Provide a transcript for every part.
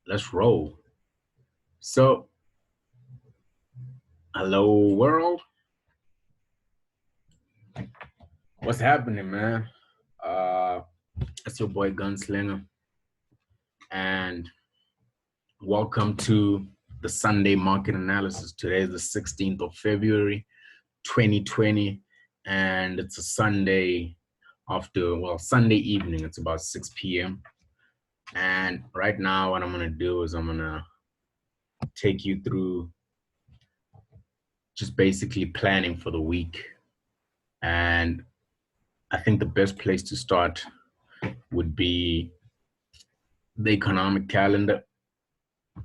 Let's roll. So, hello world. What's happening, man? Uh, it's your boy Gunslinger, and welcome to the Sunday market analysis. Today is the 16th of February, 2020, and it's a Sunday Sunday evening. It's about 6 p.m. And right now, what I'm gonna do is I'm gonna take you through just basically planning for the week. And I think the best place to start would be the economic calendar,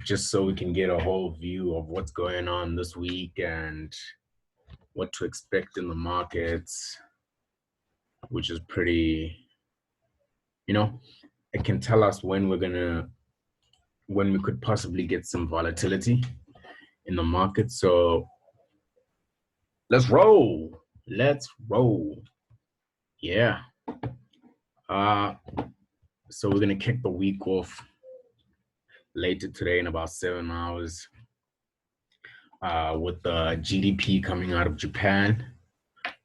just so we can get a whole view of what's going on this week and what to expect in the markets, which is pretty, you know, it can tell us when we could possibly get some volatility in the market. So let's roll. Let's roll. Yeah. Uh, so we're gonna kick the week off later today in about 7 hours with the GDP coming out of Japan,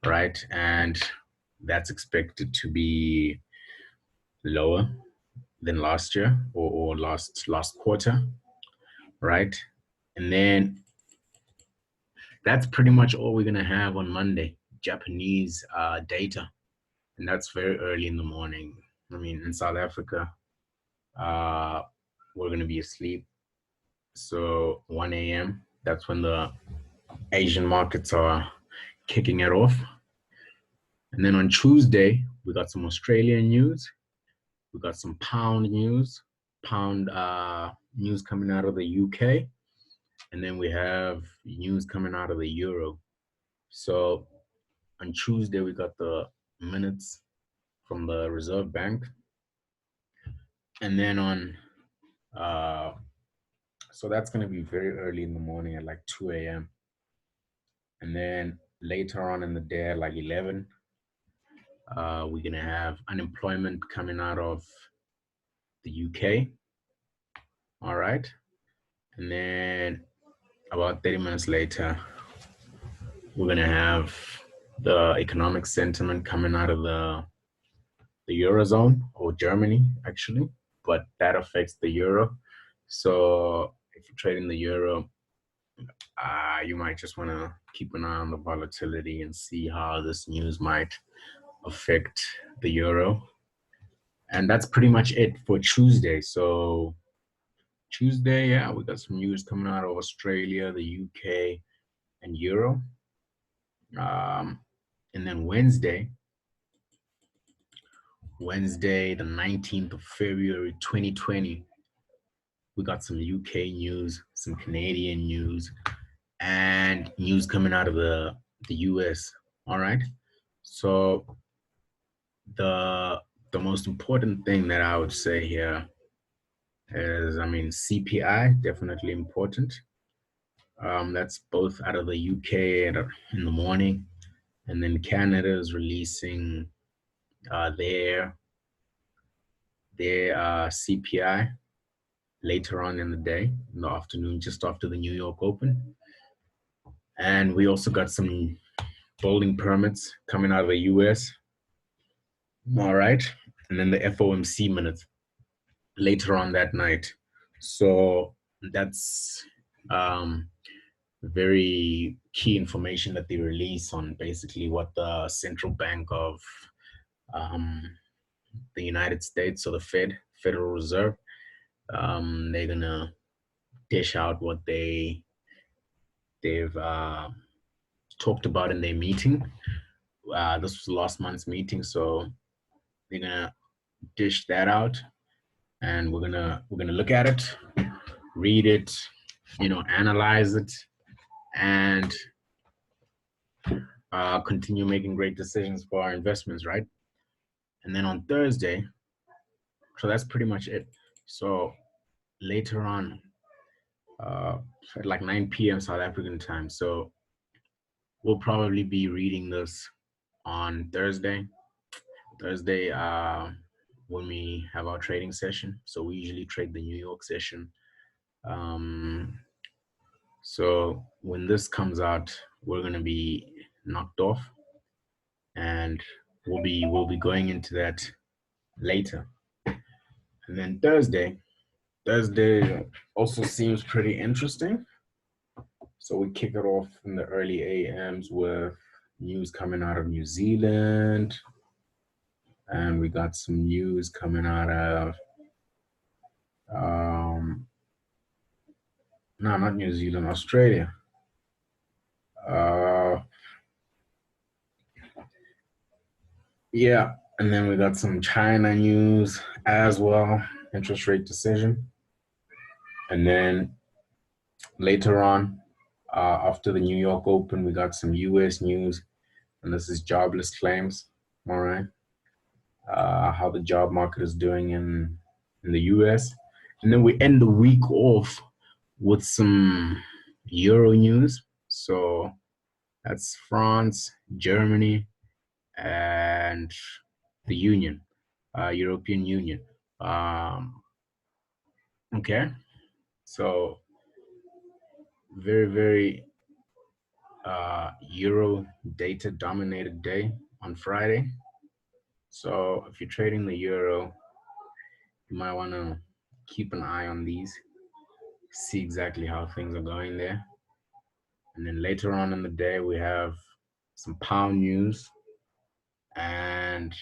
right? And that's expected to be lower than last year or last quarter, right? And then that's pretty much all we're gonna have on Monday, Japanese data, and that's very early in the morning. I mean, in South Africa, uh, we're gonna be asleep, so 1 a.m. That's when the Asian markets are kicking it off. And then on Tuesday, we got some Australian news. We got some pound news, pound news coming out of the UK. And then we have news coming out of the euro. So on Tuesday, we got the minutes from the Reserve Bank. And then uh, so that's going to be very early in the morning at like 2 a.m. And then later on in the day at like 11, we're going to have unemployment coming out of the UK. All right. And then about 30 minutes later, we're going to have the economic sentiment coming out of the Eurozone or Germany, actually, but that affects the euro. So if you're trading the euro, you might just want to keep an eye on the volatility and see how this news might affect the euro. And that's pretty much it for Tuesday. So Tuesday, yeah, we got some news coming out of Australia, the UK, and Euro. Um, and then Wednesday, the 19th of February, 2020, we got some UK news, some Canadian news, and news coming out of the US. All right. So the the most important thing that I would say here is, I mean, CPI definitely important. That's both out of the UK in the morning, and then Canada is releasing uh, their their CPI later on in the day, in the afternoon, just after the New York Open. And we also got some building permits coming out of the US. All right. And then the FOMC minutes later on that night. So that's very key information that they release on basically what the central bank of um, the United States, so the Federal Reserve, they're gonna dish out what they've talked about in their meeting. This was last month's meeting, so they're gonna dish that out, and we're gonna look at it, read it, analyze it, and continue making great decisions for our investments, right? And then on Thursday, so that's pretty much it. So later on, at like 9 p.m. South African time. So we'll probably be reading this on Thursday. Thursday, when we have our trading session. So we usually trade the New York session Um, so when this comes out, we're gonna be knocked off, and we'll be going into that later. And then Thursday also seems pretty interesting. So we kick it off in the early AMs with news coming out of New Zealand, and we got some news coming out of um, no, not New Zealand, Australia. Uh, yeah, and then we got some China news as well, interest rate decision, and then later on, after the New York Open, we got some U.S. news, and this is jobless claims. All right, how the job market is doing in the U.S., and then we end the week off with some Euro news. So that's France, Germany, and the Union, European Union. Um, okay, so very Euro data dominated day on Friday. So if you're trading the Euro, you might want to keep an eye on these, see exactly how things are going there. And then later on in the day, we have some pound news, and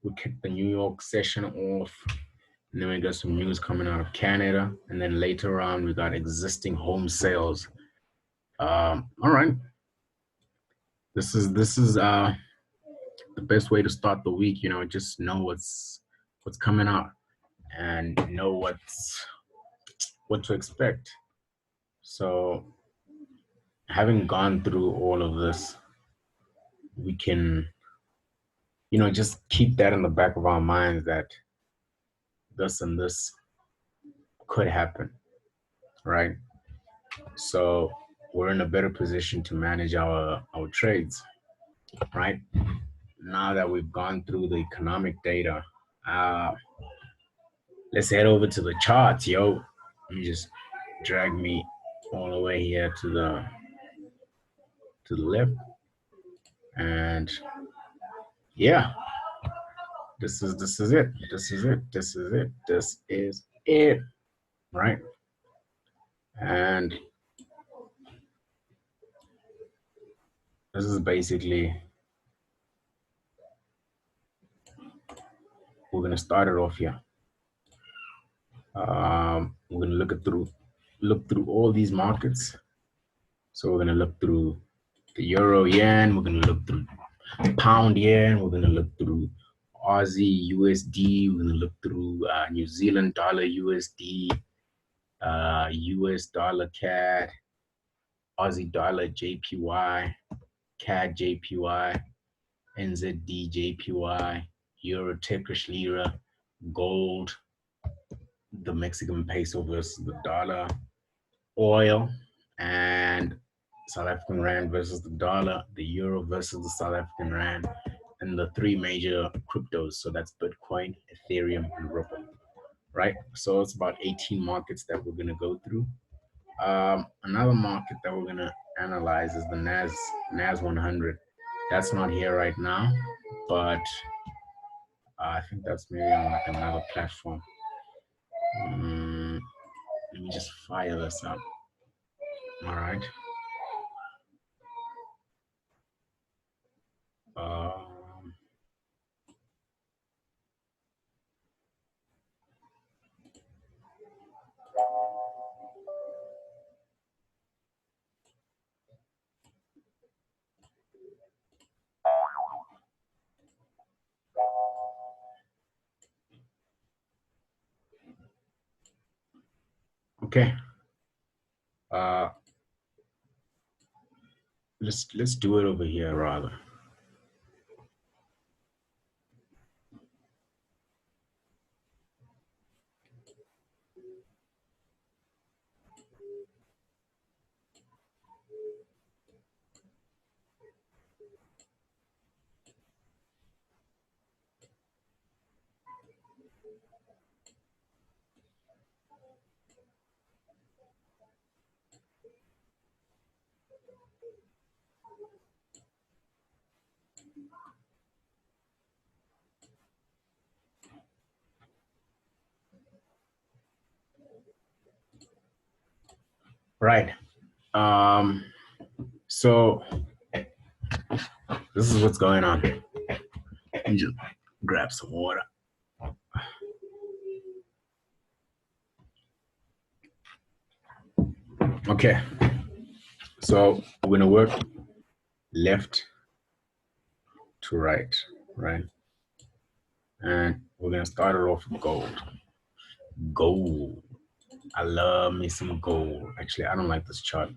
we kick the New York session off. And then we got some news coming out of Canada. And then later on, we got existing home sales. All right. This is the best way to start the week. Just know what's coming out and know what to expect. So having gone through all of this, we can, just keep that in the back of our minds that this and this could happen, right? So we're in a better position to manage our trades, right? Now that we've gone through the economic data, uh, let's head over to the charts, yo. Let me just drag me all the way here to the left, and yeah, this is it. This is it. This is it. This is it, right? And this is basically we're gonna start it off here. We're gonna look through all these markets. So we're gonna look through the euro yen. We're gonna look through pound yen. We're gonna look through Aussie USD. We're gonna look through New Zealand dollar USD, US dollar CAD, Aussie dollar JPY, CAD JPY, NZD JPY, Euro Turkish lira, gold, the Mexican peso versus the dollar, oil, and South African rand versus the dollar, the euro versus the South African rand, and the three major cryptos. So that's Bitcoin, Ethereum, and Ripple, right? So it's about 18 markets that we're going to go through. Another market that we're going to analyze is the Nas 100. That's not here right now, but I think that's maybe on like another platform. Let me just fire this up. All right. Um, okay. Uh, let's do it over here rather. Right. So this is what's going on. Let me just grab some water. Okay. So we're gonna work left to right, right? And we're gonna start it off with gold. Gold. I love me some gold. Actually, I don't like this chart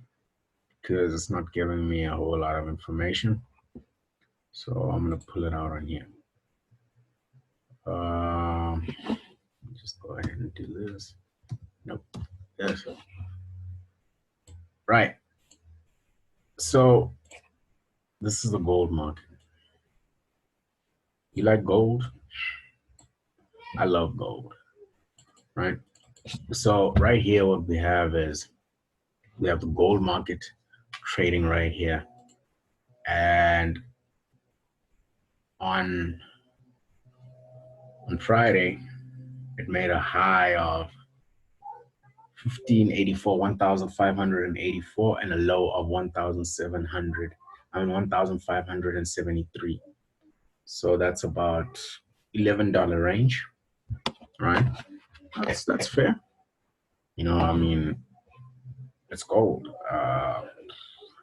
because it's not giving me a whole lot of information. So I'm gonna pull it out on here. Just go ahead and do this. Nope. Yes. Right. So this is the gold market. You like gold? I love gold. Right. So right here, what we have is we have the gold market trading right here. And on Friday, it made a high of 1584, 1,584, and a low of 1,573. So that's about $11 range, right? That's fair. You know, I mean, it's gold.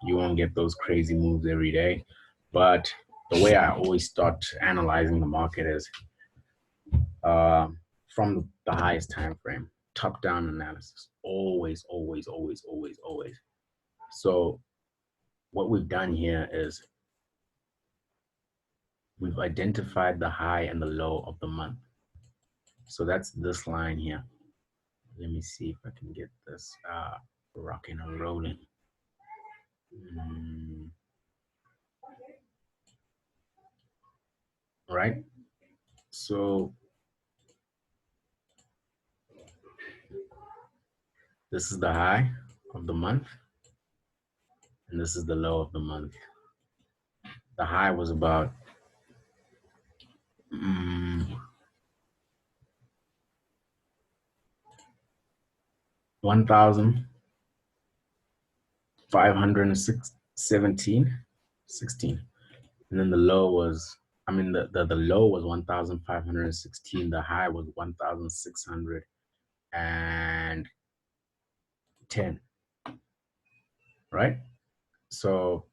You won't get those crazy moves every day. But the way I always start analyzing the market is from the highest time frame, top-down analysis. Always, always, always, always, always. So what we've done here is we've identified the high and the low of the month. So that's this line here. Let me see if I can get this rocking and rolling. Right? So this is the high of the month, and this is the low of the month. The high was about 1,517, 16. And then the low was, I mean, the low was 1,516. The high was 1,610, right? So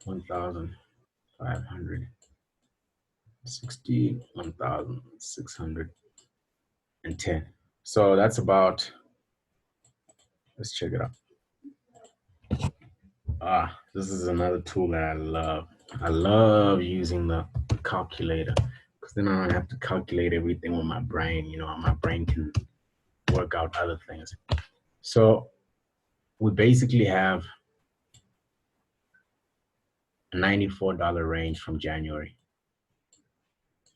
1,560, 1,610. So that's about, let's check it out. This is another tool that I love. I love using the calculator because then I don't have to calculate everything with my brain. You know, my brain can work out other things. So we basically have a $94 range from January.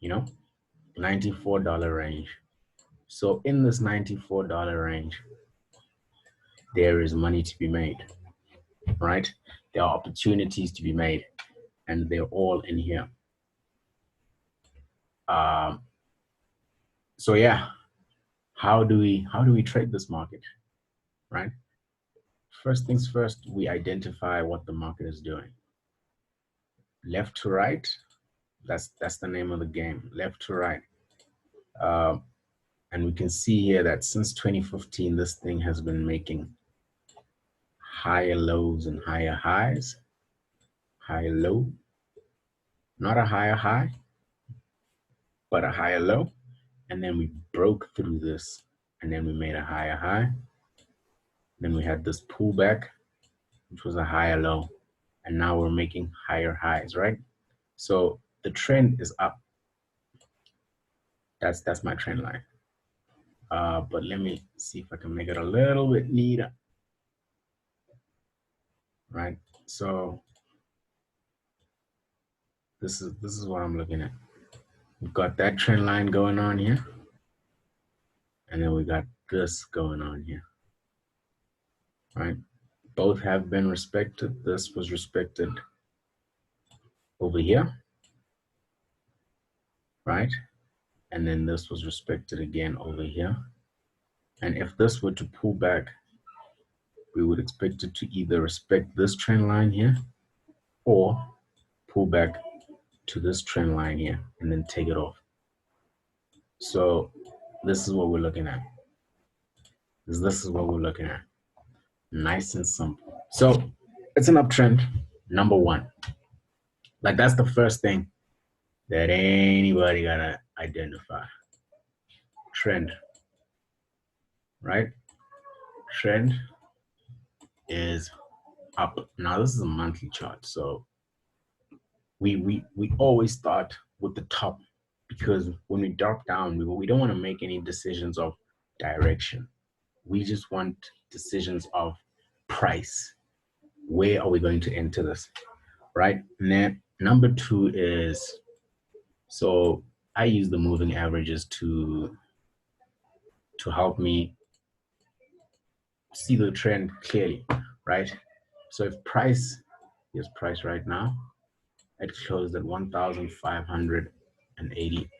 You know, $94 range. So in this $94 range, there is money to be made, right? There are opportunities to be made, and they're all in here. So yeah, how do we trade this market, right? First things first, we identify what the market is doing. Left to right, that's the name of the game. Left to right, and we can see here that since 2015, this thing has been making higher lows and higher highs. Higher low, not a higher high, but a higher low. And then we broke through this, and then we made a higher high. Then we had this pullback, which was a higher low. And now we're making higher highs, right? So the trend is up. That's my trend line. But let me see if I can make it a little bit neater, right? So this is what I'm looking at. We've got that trend line going on here, and then we got this going on here, right? Both have been respected. This was respected over here, right? And then this was respected again over here. And if this were to pull back we would expect it to either respect this trend line here or pull back to this trend line here and then take it off. So this is what we're looking at. This is what we're looking at. Nice and simple. So it's an uptrend, number one. Like that's the first thing that anybody gotta identify. Trend, right? Trend is up. Now this is a monthly chart, so we always start with the top, because when we drop down, we don't want to make any decisions of direction. We just want decisions of price. Where are we going to enter this, right? And then number two is, so I use the moving averages to help me see the trend clearly, right? So if price, here's price right now, it closed at 1,580,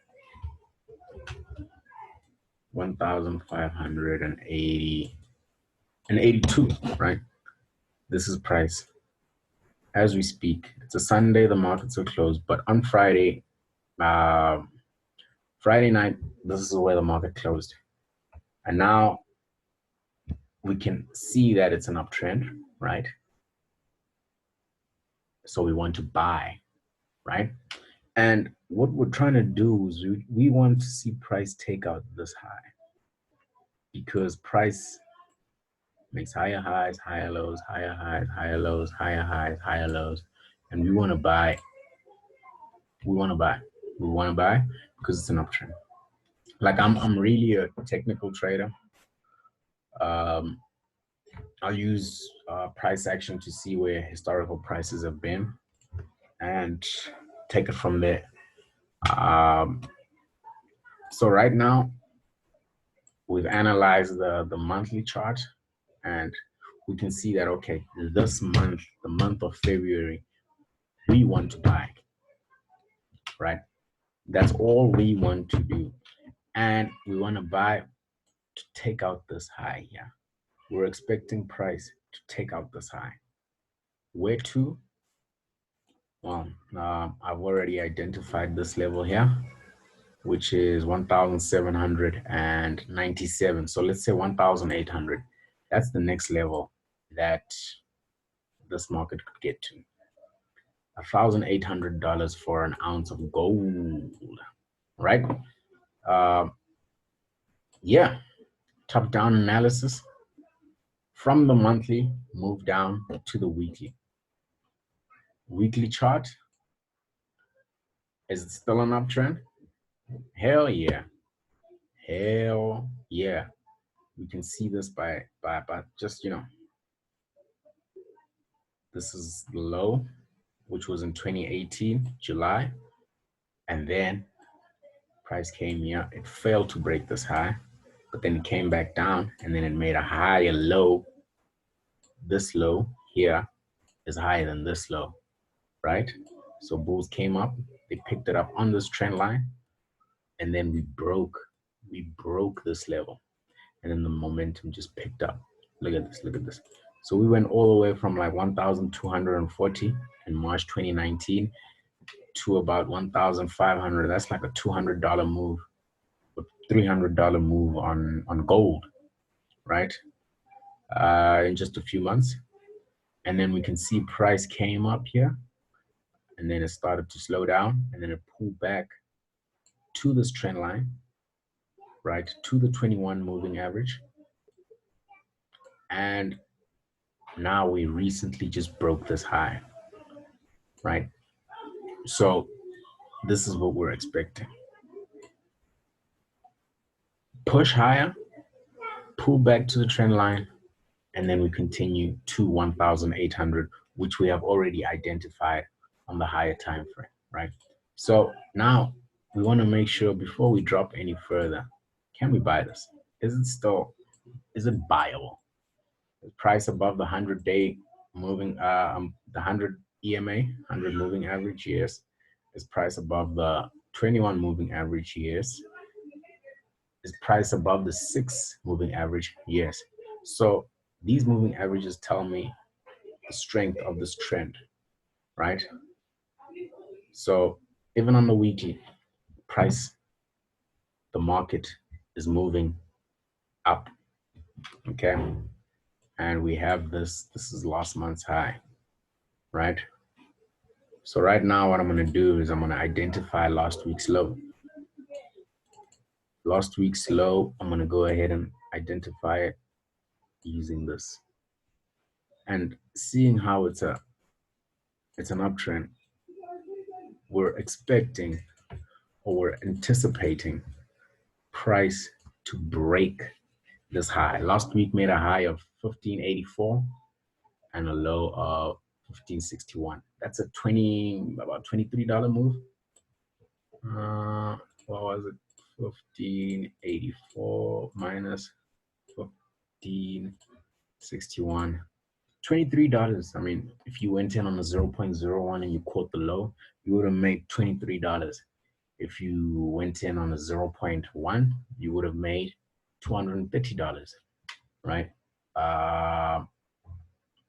1,580 and 82, right? This is price. As we speak, it's a Sunday, the markets are closed, but on Friday night, this is where the market closed. And now we can see that it's an uptrend, right? So we want to buy, right? And what we're trying to do is we want to see price take out this high, because price makes higher highs, higher lows, higher highs, higher lows, higher highs, higher lows. And we want to buy. We want to buy. We want to buy because it's an uptrend. Like I'm really a technical trader. I'll use price action to see where historical prices have been and take it from there. So right now, we've analyzed the monthly chart, and we can see that, okay, this month, the month of February, we want to buy, right? That's all we want to do. And we want to buy to take out this high here. We're expecting price to take out this high. Where to? Well, I've already identified this level here, which is 1,797. So let's say 1,800. That's the next level that this market could get to. $1,800 for an ounce of gold, right? Yeah, top-down analysis from the monthly, move down to the weekly. Weekly chart, is it still an uptrend? Hell yeah. Hell yeah. We can see this by just, this is the low, which was in 2018, July. And then price came here. It failed to break this high, but then it came back down, and then it made a higher low. This low here is higher than this low, right? So bulls came up, they picked it up on this trend line, and then we broke this level, and then the momentum just picked up. Look at this, look at this. So we went all the way from like 1,240 in March 2019 to about 1,500. That's like a $200 move, a $300 move on gold, right? In just a few months. And then we can see price came up here, and then it started to slow down, and then it pulled back to this trend line, right, to the 21 moving average. And now we recently just broke this high, right? So this is what we're expecting. Push higher, pull back to the trend line, and then we continue to 1,800, which we have already identified on the higher time frame, right? So now we want to make sure before we drop any further, can we buy this? Is it buyable? Is price above the 100-day moving, the 100 EMA, 100 moving average? Yes. Is price above the 21 moving average? Yes. Is price above the 6 moving average? Yes. So these moving averages tell me the strength of this trend, right? So even on the weekly price, the market is moving up, okay? And we have this is last month's high, right? So right now what I'm gonna do is I'm gonna identify last week's low. Last week's low, I'm gonna go ahead and identify it using this. And seeing how it's an uptrend, we're expecting or we're anticipating price to break this high. Last week made a high of 1584 and a low of 1561. That's a about $23 move. What was it? 1584 minus 1561. $23. I mean, if you went in on a 0.01 and you caught the low, you would have made $23. If you went in on a 0.1, you would have made $230, right?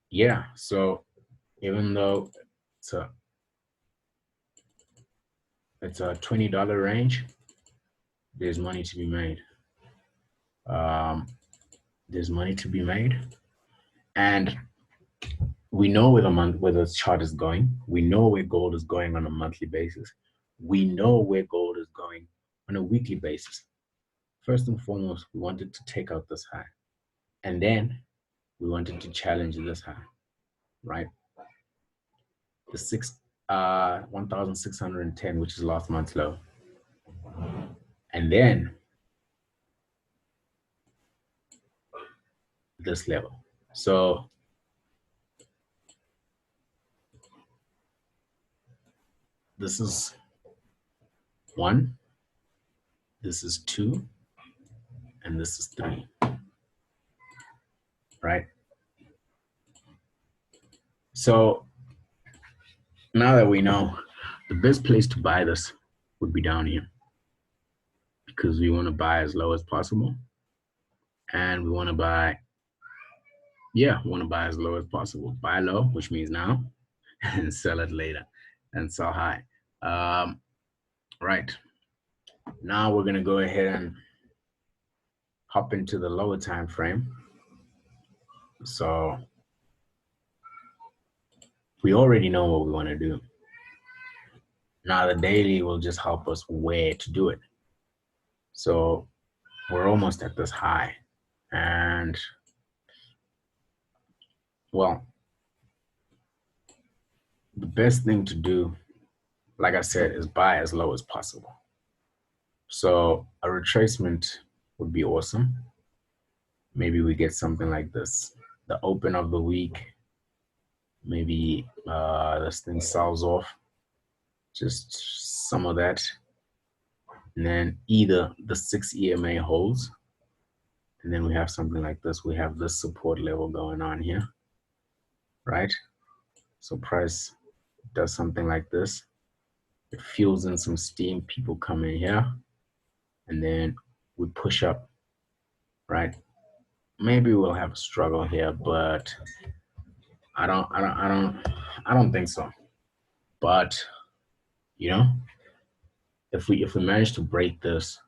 Yeah, so even though it's a $20 range, there's money to be made. There's money to be made, and we know where the chart is going. We know where gold is going on a monthly basis. We know where gold is going on a weekly basis. First and foremost, we wanted to take out this high, and then we wanted to challenge this high, right? The 1,610, which is last month's low, and then this level. So this is 1, this is 2, and this is 3, right? So now that we know, the best place to buy this would be down here, because we want to buy as low as possible, and we want to buy, as low as possible. Buy low, which means now, and sell it later, and sell high. Right. Now we're going to go ahead and hop into the lower time frame. So we already know what we want to do. Now the daily will just help us where to do it. So we're almost at this high, and well, the best thing to do, like I said, is buy as low as possible. So a retracement would be awesome. Maybe we get something like this. The open of the week, maybe this thing sells off, just some of that. And then either the 6 EMA holds, and then we have something like this. We have this support level going on here, right? So price does something like this. It fuels in some steam, people come in here, and then we push up, right? Maybe we'll have a struggle here, but I don't think so. But you know, if we manage to break this,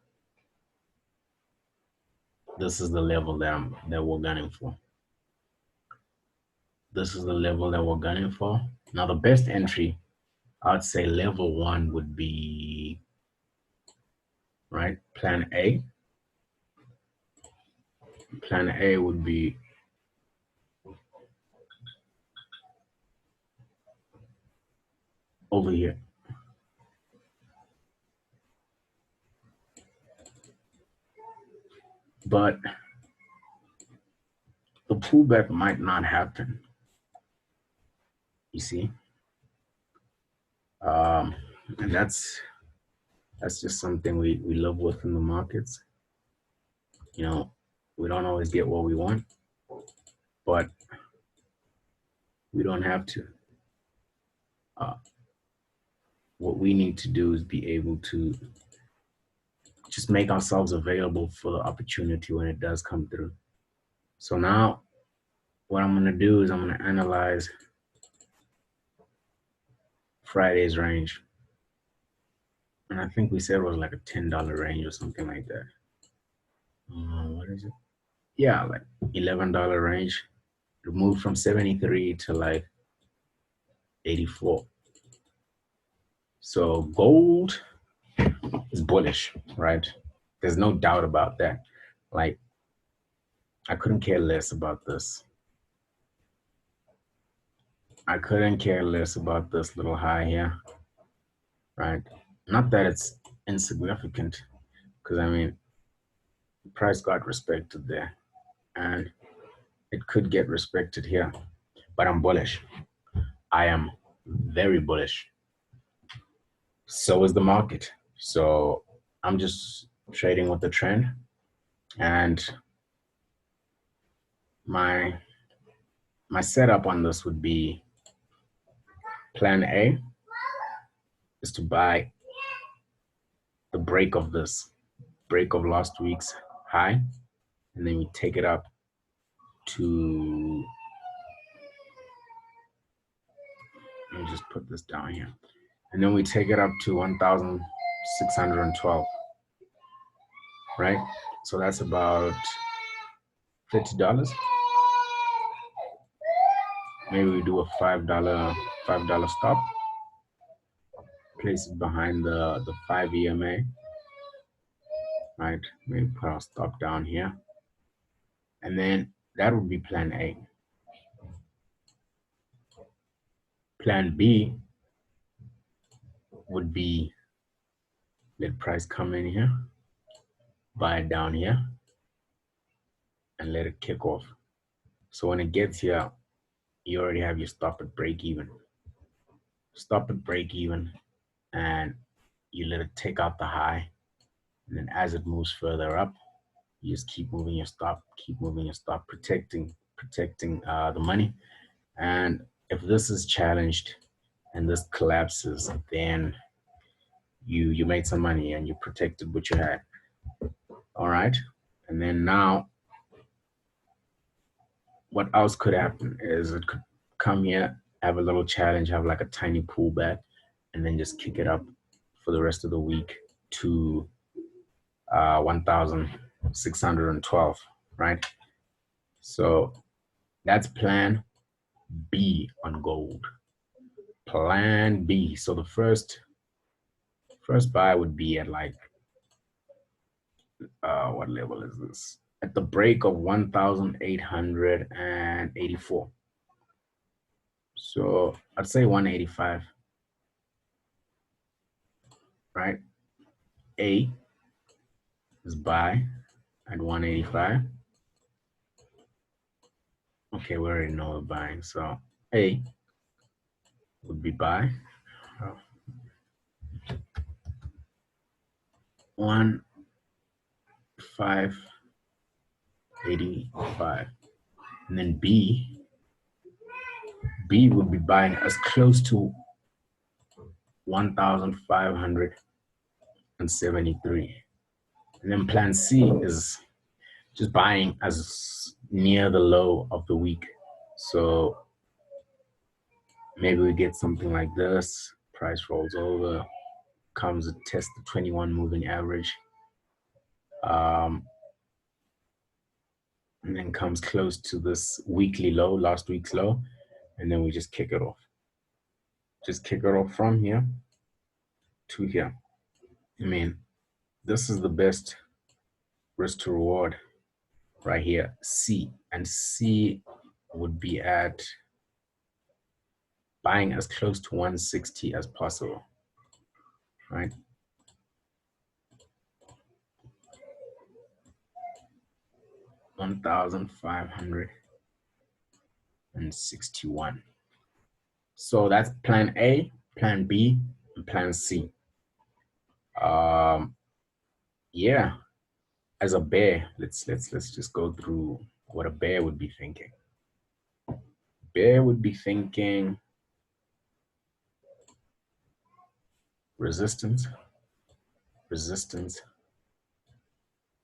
this is the level that we're gunning for. This is the level that we're gunning for. Now the best entry, I'd say level 1 would be, right, plan A. Plan A would be over here. But the pullback might not happen, you see. And that's just something we live with in the markets. You know, we don't always get what we want, but we don't have to. What we need to do is be able to just make ourselves available for the opportunity when it does come through. So now what I'm gonna do is I'm gonna analyze Friday's range. And I think we said it was like a $10 range or something like that. What is it? Yeah, like $11 range. It moved from 73 to like 84. So gold is bullish, right? There's no doubt about that. Like, I couldn't care less about this. I couldn't care less about this little high here, right? Not that it's insignificant, because I mean, the price got respected there, and it could get respected here, but I'm bullish. I am very bullish. So is the market. So I'm just trading with the trend, and my my setup on this would be plan A is to buy the break of last week's high, and then we take it up to, let me just put this down here, and then we take it up to 1,612, right? So that's about $50. Maybe we do a $5 stop, place it behind the 5 EMA, right? Maybe put our stop down here, and then that would be plan A. Plan B would be let price come in here, buy it down here, and let it kick off. So when it gets here, you already have your stop at break even. Stop at break even, and you let it take out the high. And then as it moves further up, you just keep moving your stop, protecting the money. And if this is challenged and this collapses, then you made some money and you protected what you had. All right. And then now what else could happen is it could come here, have a little challenge, have like a tiny pullback, and then just kick it up for the rest of the week to 1,612, right? So that's plan B on gold. Plan B. So the first buy would be at like, what level is this? At the break of 1,884. So I'd say 185, right? A is buy at 185. Okay, we already know we're buying. So A would be buy. 1,585. And then B would be buying as close to 1,573. And then plan C is just buying as near the low of the week. So maybe we get something like this. Price rolls over, comes to test the 21 moving average. And then comes close to this weekly low, last week's low, and then we just kick it off. Just kick it off from here to here. I mean, this is the best risk to reward right here, C. And C would be at buying as close to 160 as possible, right? $1,561. So that's plan A, plan B, and plan C. Yeah, as a bear, let's just go through what a bear would be thinking. Bear would be thinking resistance, resistance,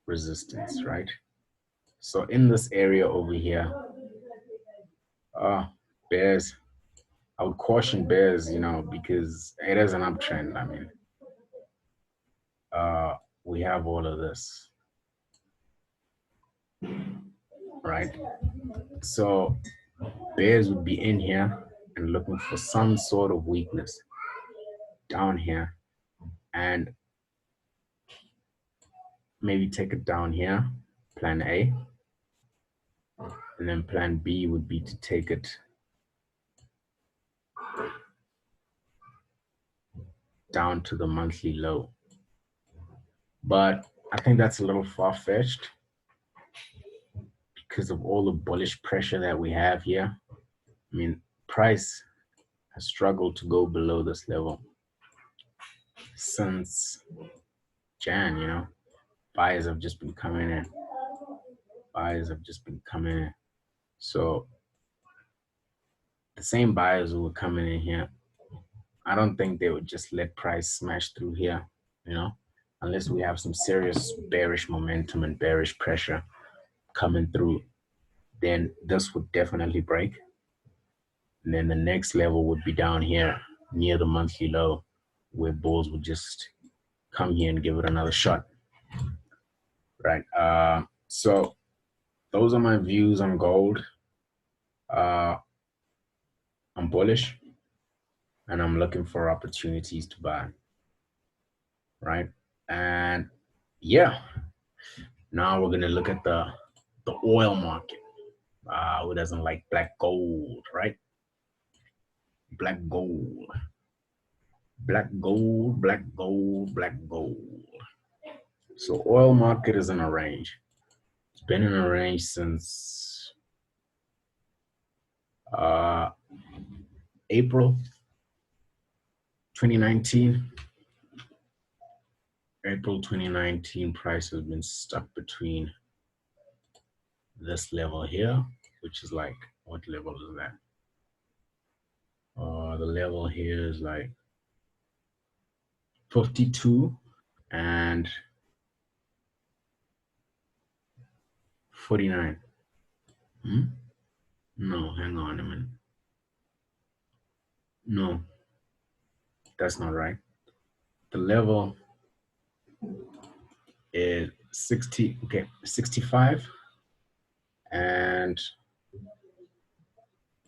resistance, right? So in this area over here, Uh, bears. I would caution bears, because it is an uptrend. I mean, uh, we have all of this, right? So bears would be in here and looking for some sort of weakness down here, and maybe take it down here, plan A, and then plan B would be to take it down to the monthly low. But I think that's a little far-fetched because of all the bullish pressure that we have here. I mean, price has struggled to go below this level since Jan. Buyers have just been coming in. Buyers have just been coming in. So the same buyers who were coming in here, I don't think they would just let price smash through here, you know, unless we have some serious bearish momentum and bearish pressure coming through, then this would definitely break. And then the next level would be down here near the monthly low, where bulls would just come here and give it another shot, right? So those are my views on gold. Uh, I'm bullish and I'm looking for opportunities to buy, right? And yeah, now we're gonna look at the oil market. Who doesn't like black gold, right? Black gold, black gold, black gold, black gold. So oil market is in a range. It's been in a range since uh, April 2019. April 2019 price has been stuck between this level here, which is like, what level is that? The level here is like 52 and 49. Hmm? No, hang on a minute. No, that's not right. The level is 60, okay, 65 and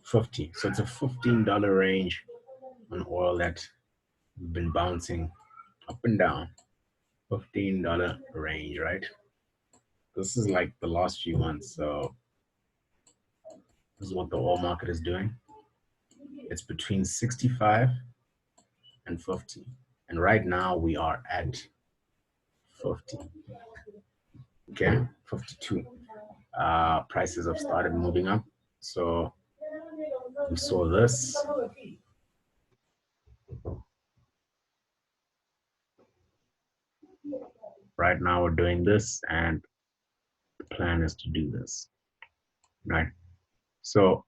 50. So it's a $15 range on oil that we've been bouncing up and down. $15 range, right? This is like the last few months. So this is what the oil market is doing. It's between 65 and 50. And right now we are at 50. Okay, 52. Prices have started moving up. So we saw this. Right now we're doing this, and the plan is to do this. Right. So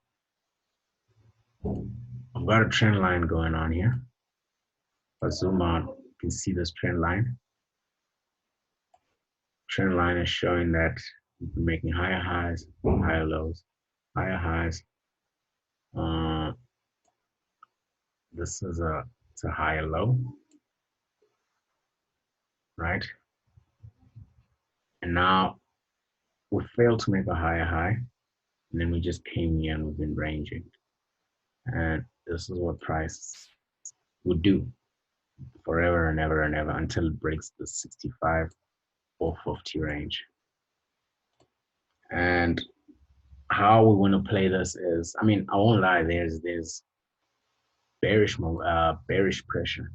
I've got a trend line going on here. If I zoom out, you can see this trend line. Trend line is showing that we've been making higher highs, higher lows, higher highs. This is it's a higher low, right? And now we failed to make a higher high, and then we just came here and we've been ranging. And this is what price would do forever and ever and ever until it breaks the 65 or 50 range. And how we want to play this is, I mean, I won't lie, there's bearish pressure,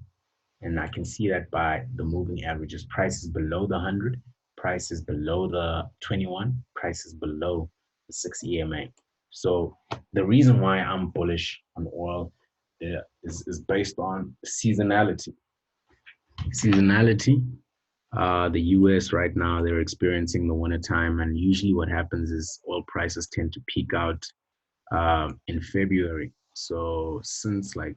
and I can see that by the moving averages. Prices below the 100, prices below the 21, prices below the 6 EMA. So the reason why I'm bullish on oil is based on seasonality. Seasonality. The US right now, they're experiencing the winter time, and usually what happens is oil prices tend to peak out in February. So since like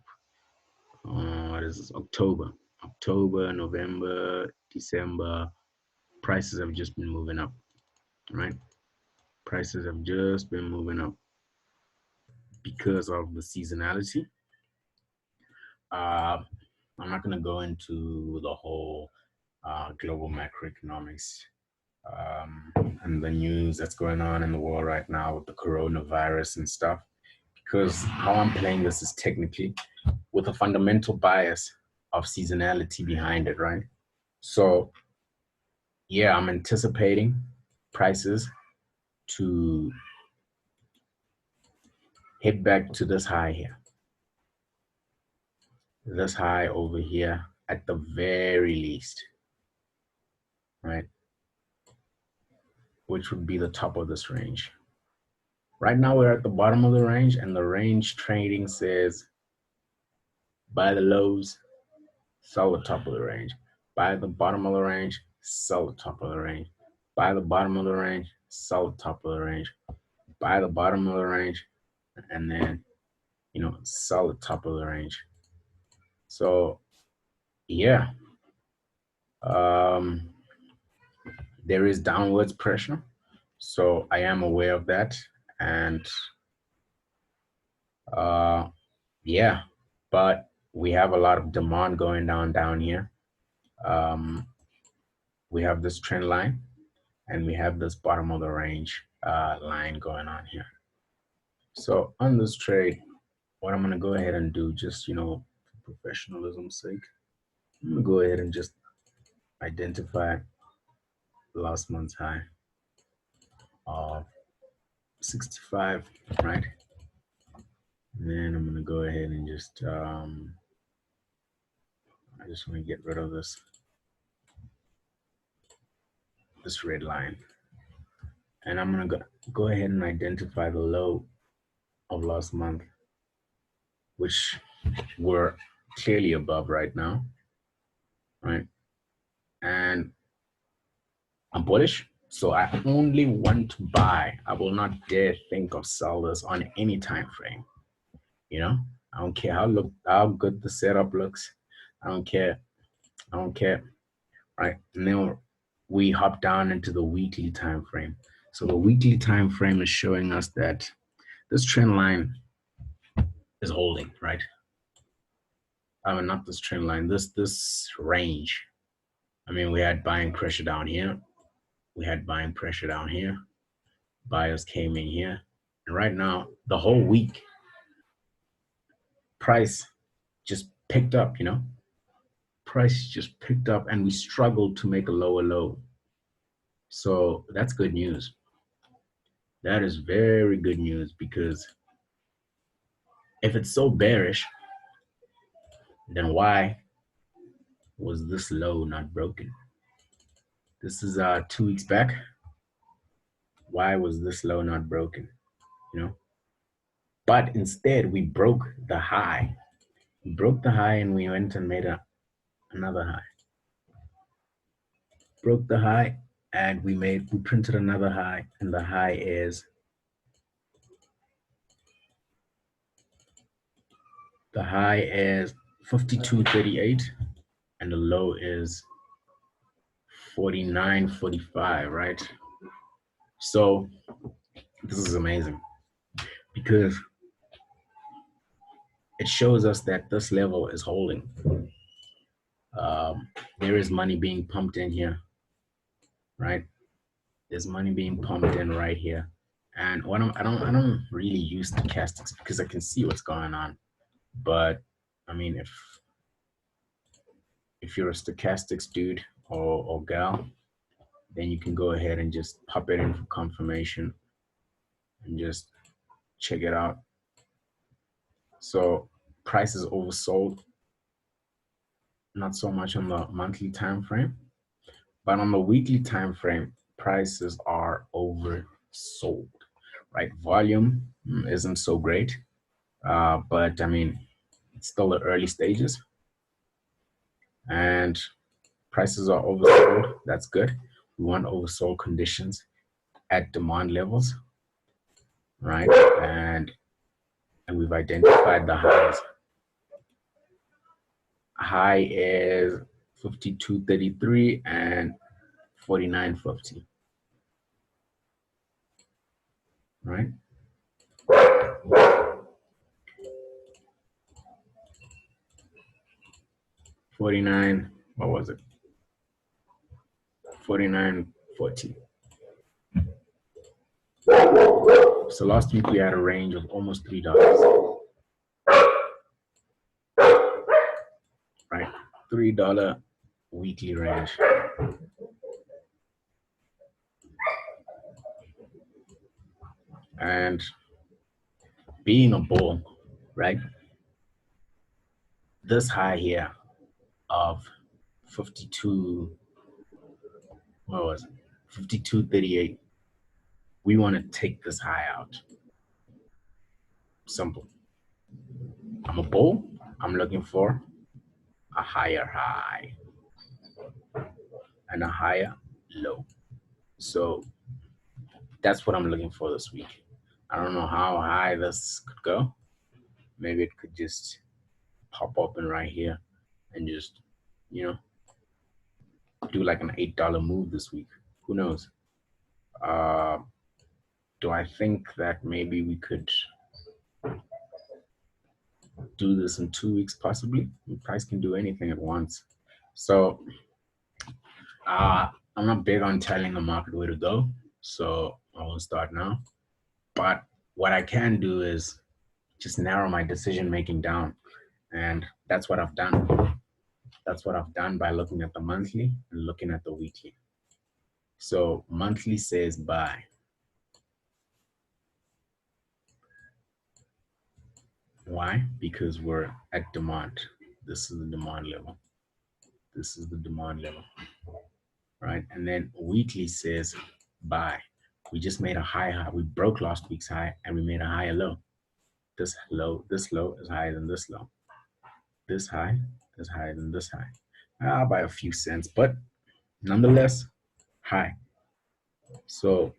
what is this, October, November, December, prices have just been moving up, right? Prices have just been moving up. because of the seasonality. Uh, I'm not going to go into the whole global macroeconomics and the news that's going on in the world right now with the coronavirus and stuff, because how I'm playing this is technically with a fundamental bias of seasonality behind it, right? So, yeah, I'm anticipating prices to hit back to this high here, this high over here at the very least, right? Which would be the top of this range. Right now, we're at the bottom of the range, and the range trading says buy the lows, sell the top of the range. Buy the bottom of the range, sell the top of the range. Buy the bottom of the range, sell the top of the range. Buy the bottom of the range, and then, sell the top of the range. So, yeah, um, there is downwards pressure. So I am aware of that. And yeah, but we have a lot of demand going down here. We have this trend line, and we have this bottom of the range line going on here. So on this trade, what I'm gonna go ahead and do, just for professionalism's sake, I'm gonna go ahead and just identify last month's high of 65, right? And then I'm gonna go ahead and just I just want to get rid of this red line, and I'm gonna go ahead and identify the low of last month, which we're clearly above right now, right? And I'm bullish, so I only want to buy. I will not dare think of sell this on any time frame. I don't care how good the setup looks. I don't care. Right? And then we hop down into the weekly time frame. So the weekly time frame is showing us that this trend line is holding, right? I mean, not this trend line, this range. I mean, we had buying pressure down here. We had buying pressure down here. Buyers came in here. And right now, the whole week, price just picked up, Price just picked up, and we struggled to make a lower low. So that's good news. That is very good news, because if it's so bearish, then why was this low not broken? This is 2 weeks back. Why was this low not broken? But instead we broke the high. We broke the high, and we went and made another high. Broke the high, and we printed another high, and the high is 52.38, and the low is 49.45, right? So this is amazing, because it shows us that this level is holding. There is money being pumped in here, right? There's money being pumped in right here. And I don't really use stochastics because I can see what's going on. But I mean, if you're a stochastics dude or gal, then you can go ahead and just pop it in for confirmation and just check it out. So price is oversold, not so much on the monthly time frame, but on the weekly time frame, prices are oversold, right? Volume isn't so great, but I mean, it's still the early stages, and prices are oversold. That's good. We want oversold conditions at demand levels, right? And we've identified the highs. High is 52.33 and 49.50, right? 49, what was it? 49.40. So last week we had a range of almost $3, right? $3 weekly range. And being a bull, right? This high here of 52, what was it? 52.38. We want to take this high out. Simple. I'm a bull. I'm looking for a higher high and a higher low. So that's what I'm looking for this week. I don't know how high this could go. Maybe it could just pop open right here and just, do like an $8 move this week. Who knows? Do I think that maybe we could do this in 2 weeks? Possibly. The price can do anything at once. So I'm not big on telling the market where to go, so I won't start now. But what I can do is just narrow my decision making down, and that's what I've done. That's what I've done by looking at the monthly and looking at the weekly. So monthly says buy. Why? Because we're at demand. This is the demand level. This is the demand level, right? And then weekly says buy. We just made a high. We broke last week's high and we made a higher low. This low is higher than this low. This high is higher than this high. By a few cents, but nonetheless, high. So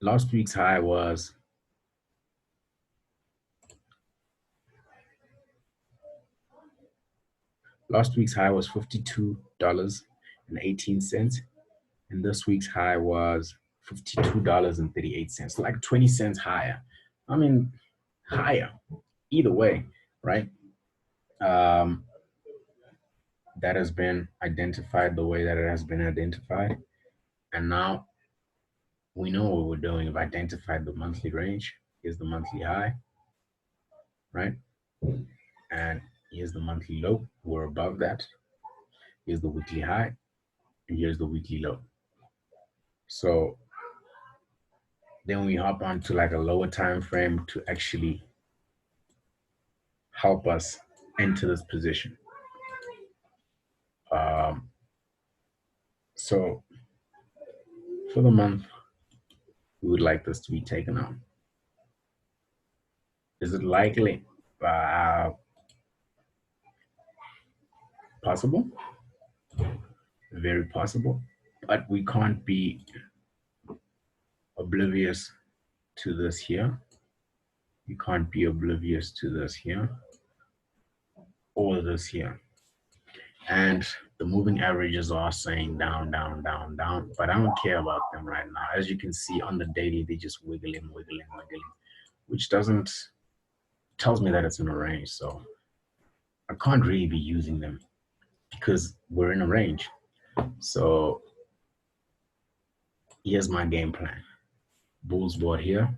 last week's high was $52.18, and this week's high was $52.38, like 20 cents higher. I mean, higher, either way, right? That has been identified the way that it has been identified. And now we know what we're doing. We've identified the monthly range. Here's the monthly high, right? And here's the monthly low. We're above that. Here's the weekly high, and here's the weekly low. So then we hop on to like a lower time frame to actually help us enter this position. So for the month, we would like this to be taken out. Is it likely? Possible. Very possible. But we can't be oblivious to this here. You can't be oblivious to this here or this here. And the moving averages are saying down, down, down, down, but I don't care about them right now. As you can see on the daily, they just wiggling, which tells me that it's in a range. So I can't really be using them because we're in a range. So here's my game plan. Bulls bought here,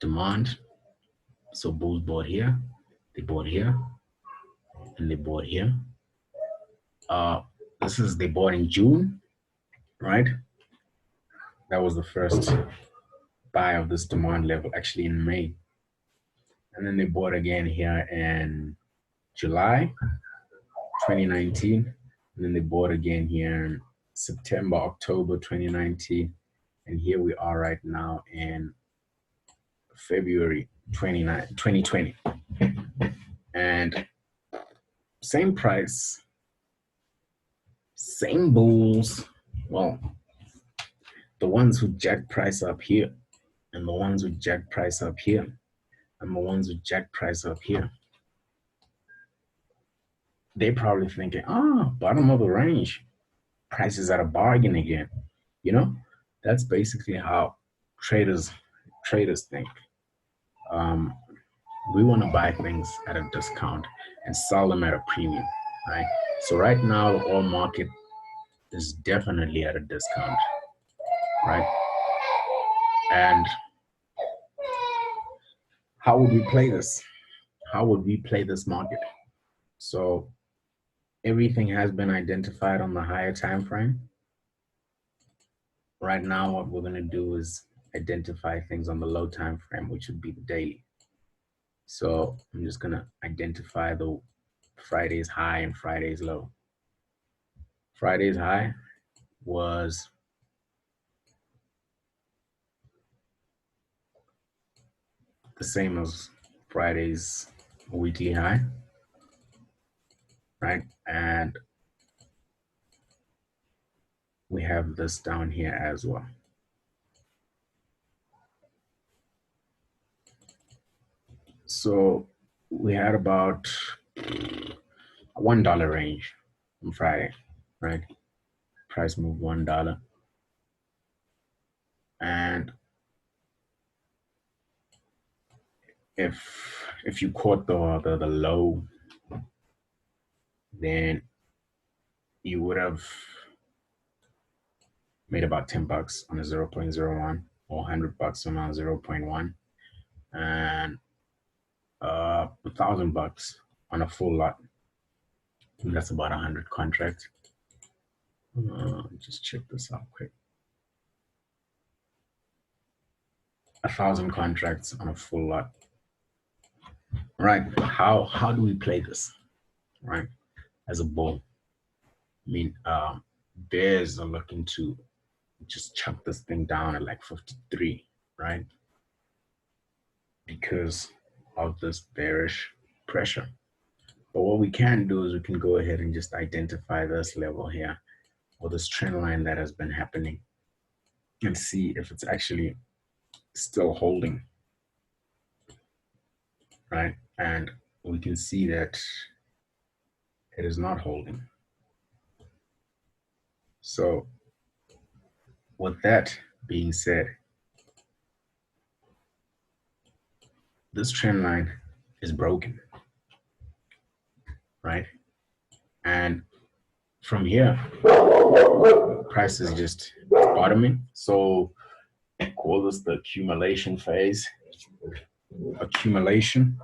demand. So bulls bought here, they bought here, and they bought here. They bought in June, right? That was the first buy of this demand level, actually in May. And then they bought again here in July 2019. And then they bought again here in September, October 2019. And here we are right now in February 2020. And same price, same bulls. Well, the ones who jack price up here and the ones who jack price up here and the ones who jack price up here, they're probably thinking, bottom of the range, price is at a bargain again. That's basically how traders think. we want to buy things at a discount and sell them at a premium, right? So right now, the oil market is definitely at a discount, right? And how would we play this? How would we play this market? So everything has been identified on the higher time frame. Right now, what we're going to do is identify things on the low time frame, which would be the daily. So I'm just going to identify the Friday's high and Friday's low. Friday's high was the same as Friday's weekly high, right? And we have this down here as well. So we had about $1 range on Friday, right? Price moved $1. And if you caught the low, then you would have made about $10 on a 0.01 or $100 on a 0.1 and $1,000 on a full lot. That's about 100 contracts. Just check this out quick. 1,000 contracts on a full lot. Right? How do we play this? Right? As a bull, I mean, bears are looking to just chuck this thing down at like 53, right? Because of this bearish pressure. But what we can do is we can go ahead and just identify this level here or this trend line that has been happening and see if it's actually still holding, right? And we can see that it is not holding. So with that being said, this trend line is broken, right? And from here, price is just bottoming. So call this the accumulation phase. Accumulation.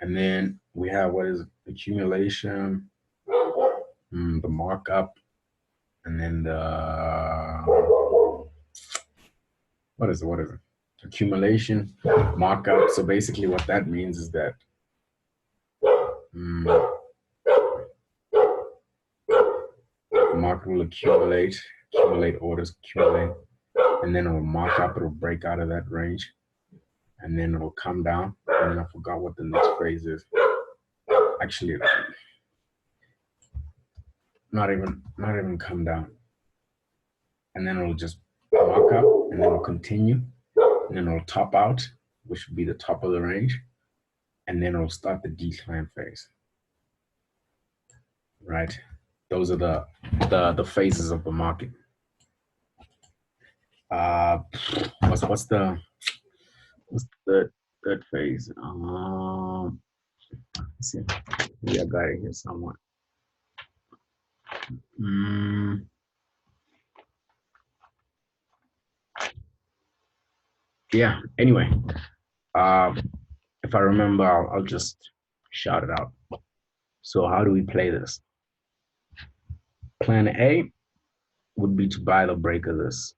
And then we have what is accumulation, the markup, and then what is it? Accumulation, markup. So basically what that means is that the market will accumulate orders, and then it'll mark up, it'll break out of that range, and then it'll come down. And then I forgot what the next phrase is. Actually, not even come down. And then it'll just mark up, and then it'll continue, and then it'll top out, which would be the top of the range, and then it'll start the decline phase. Right? Those are the phases of the market. What's the third phase? Let's see. Maybe I got it here somewhat. Yeah. Anyway, if I remember, I'll just shout it out. So how do we play this? Plan A would be to buy the break of this,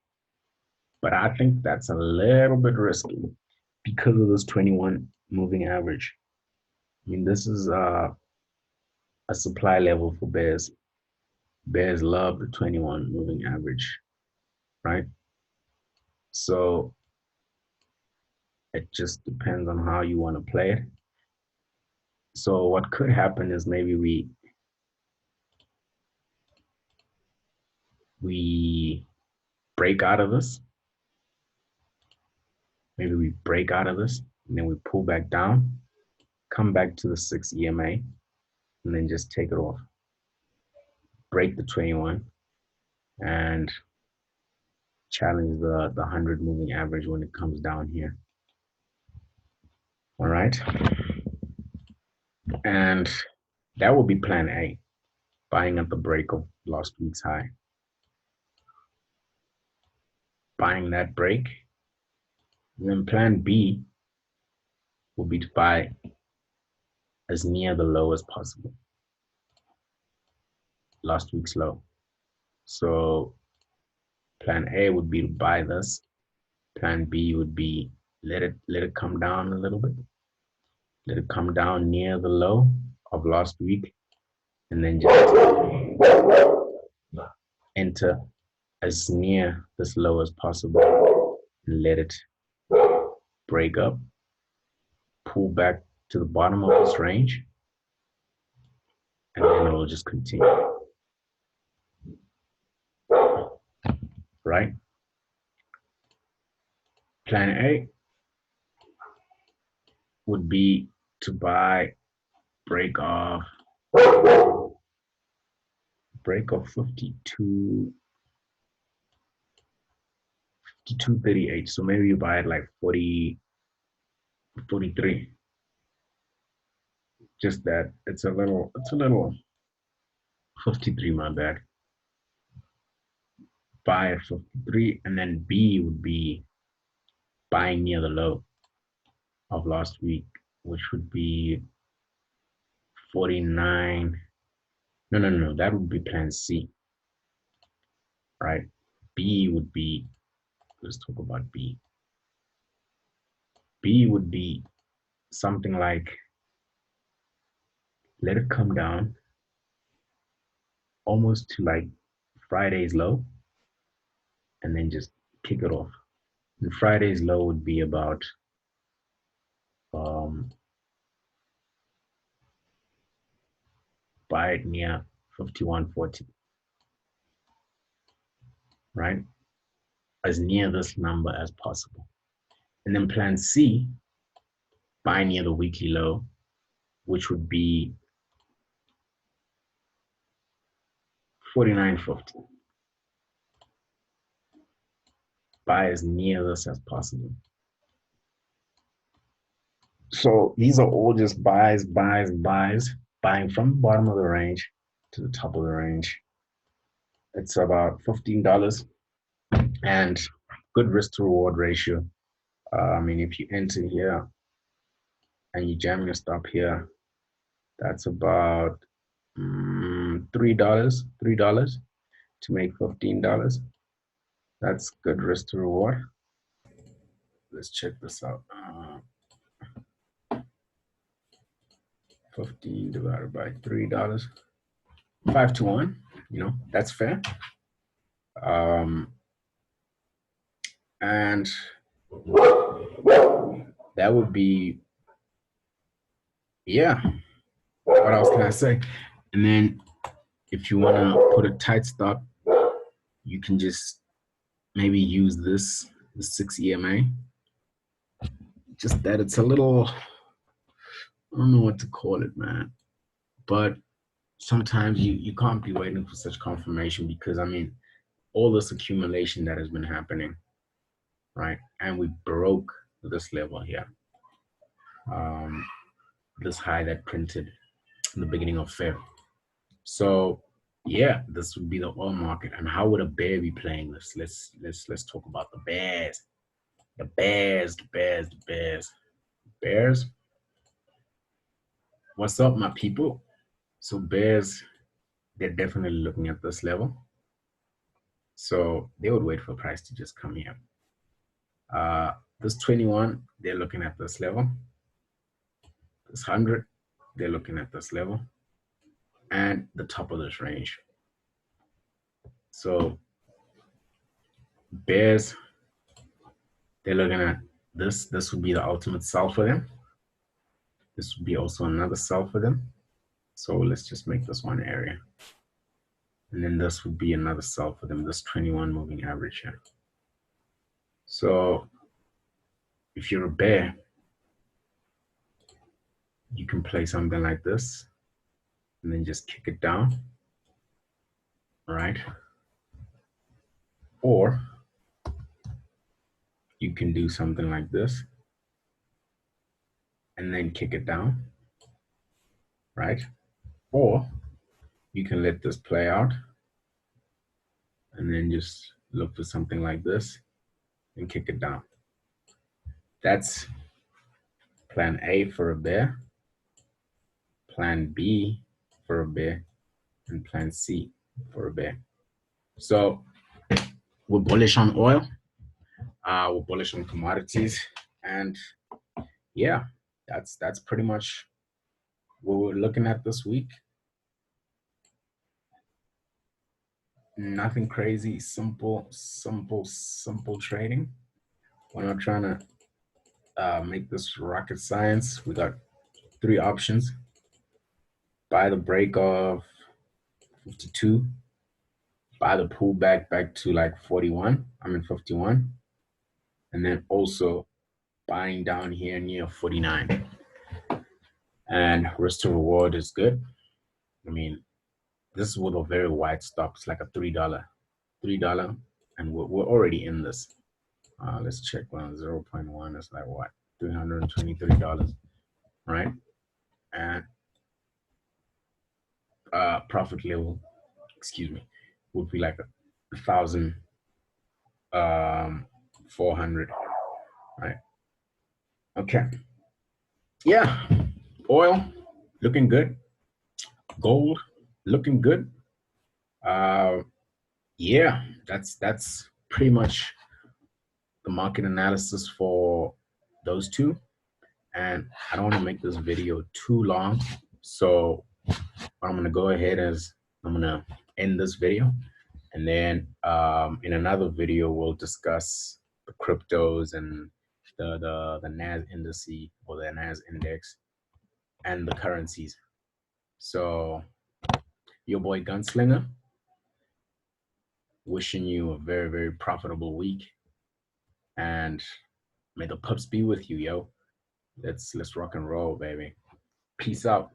but I think that's a little bit risky because of this 21 moving average. I mean, this is a supply level for bears. Bears love the 21 moving average, right? So it just depends on how you want to play it. So what could happen is maybe we break out of this. Maybe we break out of this and then we pull back down, come back to the 6 EMA, and then just take it off. Break the 21 and challenge the 100 moving average when it comes down here. All right. And that would be plan A, buying at the break of last week's high. Buying that break. And then plan B would be to buy as near the low as possible, last week's low. So plan A would be to buy this. Plan B would be let it come down a little bit. Let it come down near the low of last week, and then just enter as near this low as possible and let it break up, pull back to the bottom of this range, and then it will just continue. Right? Plan A would be to buy break of 52 52.38. So maybe you buy it like 43. Just that it's a little 53, my bad. Buy at 53, and then B would be buying near the low of last week, which would be 49. No. That would be plan C, right? B would be, let's talk about B. B would be something like let it come down almost to like Friday's low and then just kick it off. And Friday's low would be about um, buy it near 51.40, right? As near this number as possible. And then plan C, buy near the weekly low, which would be 49.50. Buy as near this as possible. So these are all just buys, buying from the bottom of the range to the top of the range. It's about $15 and good risk to reward ratio. I mean, if you enter here and you jam your stop here, that's about $3 to make $15. That's good risk to reward. Let's check this out. 15 divided by $3, 5 to 1. That's fair. And that would be, yeah. What else can I say? And then if you want to put a tight stop, you can just maybe use the 6 EMA. Just that it's a little, I don't know what to call it, man. But sometimes you can't be waiting for such confirmation because, I mean, all this accumulation that has been happening, right? And we broke this level here. This high that printed in the beginning of Feb. So yeah, this would be the oil market. And how would a bear be playing this? Let's talk about the bears. The bears. Bears. What's up, my people? So bears, they're definitely looking at this level. So they would wait for price to just come here. This 21, they're looking at this level. This 100, they're looking at this level. And the top of this range. So bears, they're looking at this. This would be the ultimate sell for them. This would be also another sell for them. So let's just make this one area. And then this would be another sell for them, this 21 moving average here. So if you're a bear, you can play something like this and then just kick it down, all right? Or you can do something like this and then kick it down, right? Or you can let this play out and then just look for something like this and kick it down. That's plan A for a bear, plan B for a bear, and plan C for a bear. So we're bullish on oil, we're bullish on commodities, and yeah, that's pretty much what we're looking at this week. Nothing crazy, simple trading. We're not trying to make this rocket science. We got 3 options. Buy the break of 52, buy the pullback back to like 41, 51, and then also buying down here near 49. And risk to reward is good. I mean, this is with a very wide stop. It's like a $3, and we're already in this. Let's check on 0.1. It's like what? $323, right? And profit level, excuse me, would be like 1,400, right? Okay. Yeah. Oil looking good. Gold looking good. Yeah, that's pretty much the market analysis for those two. And I don't want to make this video too long. So what I'm going to go ahead is I'm going to end this video. And then in another video, we'll discuss the cryptos and the NAS indice or the NAS index and the currencies. So your boy Gunslinger, wishing you a very, very profitable week. And may the pups be with you, yo. Let's rock and roll, baby. Peace out.